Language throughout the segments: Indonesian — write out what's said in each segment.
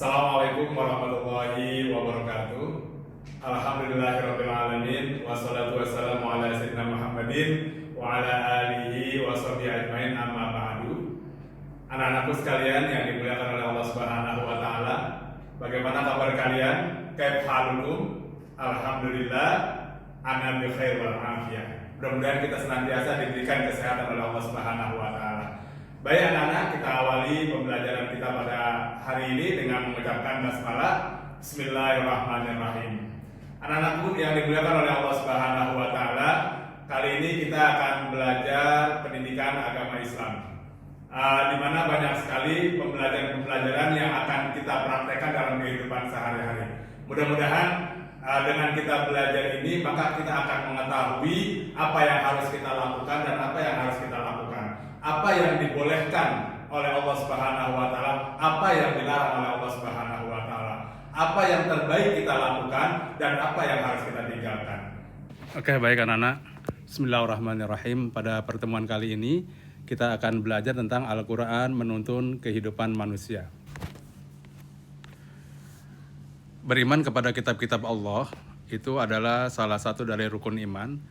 Assalamualaikum warahmatullahi wabarakatuh. Alhamdulillahirrabbilalamin. Wassalatu wassalamu ala sayyidina Muhammadin wa ala alihi wa sahbihi ajmain, amma ba'du. Anak-anakku sekalian yang dimuliakan oleh Allah Subhanahu wa taala, bagaimana kabar kalian? Kaif halukum? Alhamdulillah, ana bi khair wal afiyah. Mudah-mudahan kita senantiasa diberikan kesehatan oleh Allah Subhanahu wa taala. Baik anak-anak, kita awali pembelajaran kita pada hari ini dengan mengucapkan basmalah. Bismillahirrahmanirrahim. Anak-anakku yang dimuliakan oleh Allah Subhanahu wa taala, kali ini kita akan belajar pendidikan agama Islam. Di mana banyak sekali pembelajaran-pembelajaran yang akan kita praktekkan dalam kehidupan sehari-hari. Mudah-mudahan dengan kita belajar ini, maka kita akan mengetahui apa yang harus kita lakukan dan apa yang harus kita lakukan, apa yang dibolehkan oleh Allah Subhanahu wa taala, apa yang dilarang oleh Allah Subhanahu wa taala, apa yang terbaik kita lakukan dan apa yang harus kita tinggalkan. Oke, baik anak-anak. Bismillahirrahmanirrahim. Pada pertemuan kali ini kita akan belajar tentang Al-Qur'an menuntun kehidupan manusia. Beriman kepada kitab-kitab Allah itu adalah salah satu dari rukun iman,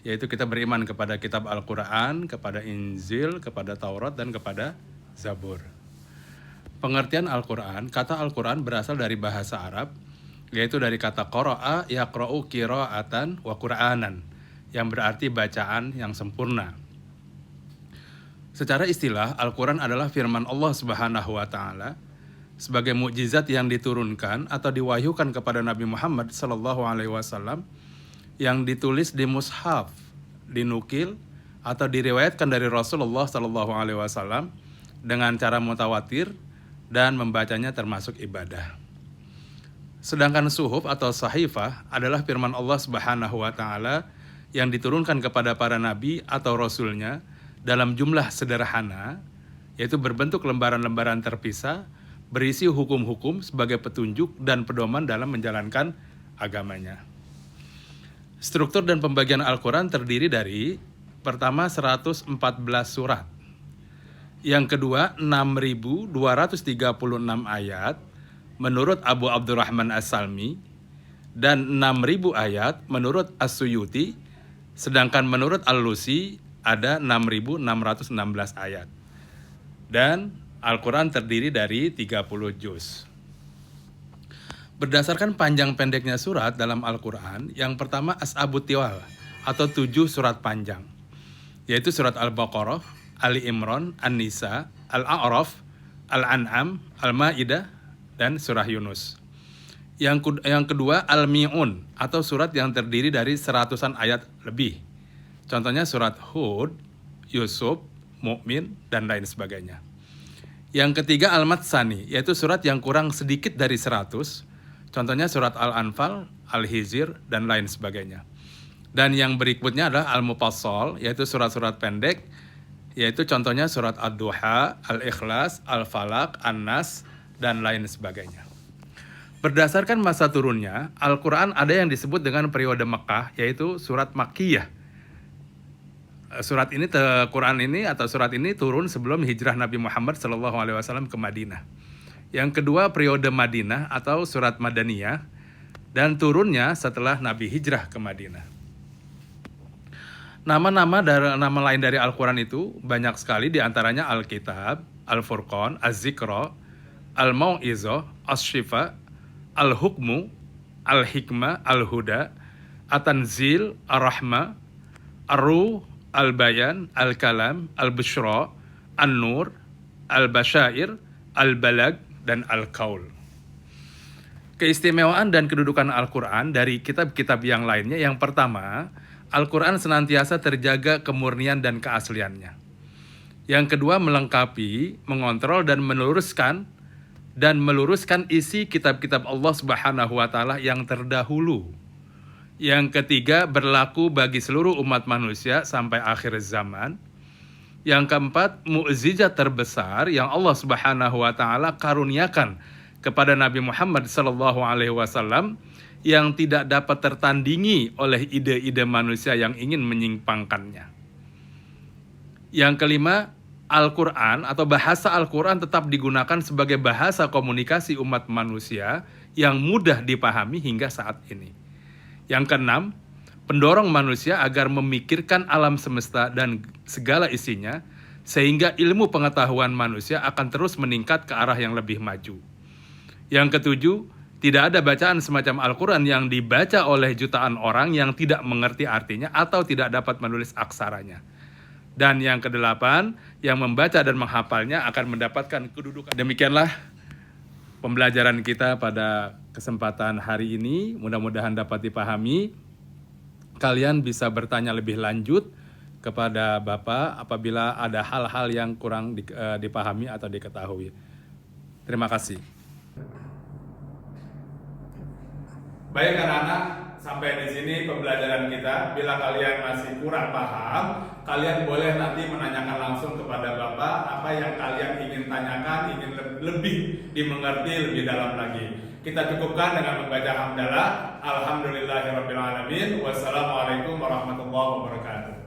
yaitu kita beriman kepada kitab Al-Qur'an, kepada Injil, kepada Taurat, dan kepada Zabur. Pengertian Al-Qur'an, kata Al-Qur'an berasal dari bahasa Arab, yaitu dari kata qara'a yaqra'u qira'atan wa qur'anan, yang berarti bacaan yang sempurna. Secara istilah, Al-Qur'an adalah firman Allah Subhanahu wa taala sebagai mukjizat yang diturunkan atau diwahyukan kepada Nabi Muhammad SAW yang ditulis di mushaf, dinukil atau diriwayatkan dari Rasulullah SAW dengan cara mutawatir dan membacanya termasuk ibadah. Sedangkan suhuf atau sahifah adalah firman Allah Subhanahu wa taala yang diturunkan kepada para nabi atau rasulnya dalam jumlah sederhana, yaitu berbentuk lembaran-lembaran terpisah, berisi hukum-hukum sebagai petunjuk dan pedoman dalam menjalankan agamanya. Struktur dan pembagian Al-Qur'an terdiri dari pertama 114 surat, yang kedua 6.236 ayat menurut Abu Abdurrahman As-Salmi, dan 6.000 ayat menurut As-Suyuti, sedangkan menurut Al-Lusi ada 6.616 ayat. Dan Al-Qur'an terdiri dari 30 juz. Berdasarkan panjang pendeknya surat dalam Al-Qur'an, yang pertama As'abut Tiwal atau 7 surat panjang, yaitu surat Al-Baqarah, Ali Imran, An-Nisa, Al-A'raf, Al-An'am, Al-Ma'idah, dan surah Yunus. Yang kedua Al-Mi'un atau surat yang terdiri dari seratusan ayat lebih. Contohnya surat Hud, Yusuf, Mu'min, dan lain sebagainya. Yang ketiga Al-Matsani, yaitu surat yang kurang sedikit dari 100, contohnya surat Al-Anfal, Al-Hijr, dan lain sebagainya. Dan yang berikutnya adalah Al-Mufassal, yaitu surat-surat pendek, yaitu contohnya surat Ad-Duha, Al-Ikhlas, Al-Falaq, An-Nas, dan lain sebagainya. Berdasarkan masa turunnya, Al-Qur'an ada yang disebut dengan periode Mekah, yaitu surat Makkiyah. Surat ini, Quran ini atau surat ini turun sebelum hijrah Nabi Muhammad SAW ke Madinah. Yang kedua periode Madinah atau surat Madaniyah, dan turunnya setelah Nabi hijrah ke Madinah. Nama lain dari Al-Quran itu banyak sekali, diantaranya Al-Kitab, Al-Furqan, Az-Zikra, Al-Mau'izah, As-Shifa, Al-Hukmu, Al-Hikmah, Al-Huda, At-Tanzil, Ar-Rahmah, Ar-Ruh, Al-Bayan, Al-Kalam, Al-Bushra, An-Nur, Al-Basyair, Al-Balag, dan Al-Qaul. Keistimewaan dan kedudukan Al-Quran dari kitab-kitab yang lainnya, yang pertama, Al-Quran senantiasa terjaga kemurnian dan keasliannya. Yang kedua, melengkapi, mengontrol, dan meluruskan isi kitab-kitab Allah Subhanahu wa taala yang terdahulu. Yang ketiga, berlaku bagi seluruh umat manusia sampai akhir zaman. Yang keempat, mukjizat terbesar yang Allah Subhanahu wa taala karuniakan kepada Nabi Muhammad SAW yang tidak dapat tertandingi oleh ide-ide manusia yang ingin menyimpangkannya. Yang kelima, Al-Quran atau bahasa Al-Quran tetap digunakan sebagai bahasa komunikasi umat manusia yang mudah dipahami hingga saat ini. Yang keenam, pendorong manusia agar memikirkan alam semesta dan segala isinya, sehingga ilmu pengetahuan manusia akan terus meningkat ke arah yang lebih maju. Yang ketujuh, tidak ada bacaan semacam Al-Quran yang dibaca oleh jutaan orang yang tidak mengerti artinya atau tidak dapat menulis aksaranya. Dan yang kedelapan, yang membaca dan menghafalnya akan mendapatkan kedudukan. Demikianlah pembelajaran kita pada kesempatan hari ini. Mudah-mudahan dapat dipahami. Kalian bisa bertanya lebih lanjut kepada Bapak apabila ada hal-hal yang kurang dipahami atau diketahui. Terima kasih. Baik anak-anak, sampai di sini pembelajaran kita. Bila kalian masih kurang paham, kalian boleh nanti menanyakan langsung kepada Bapak apa yang kalian ingin tanyakan, ingin lebih dimengerti lebih dalam lagi. Kita cukupkan dengan membaca hamdalah. Alhamdulillahirabbil alamin. Wassalamualaikum warahmatullahi wabarakatuh.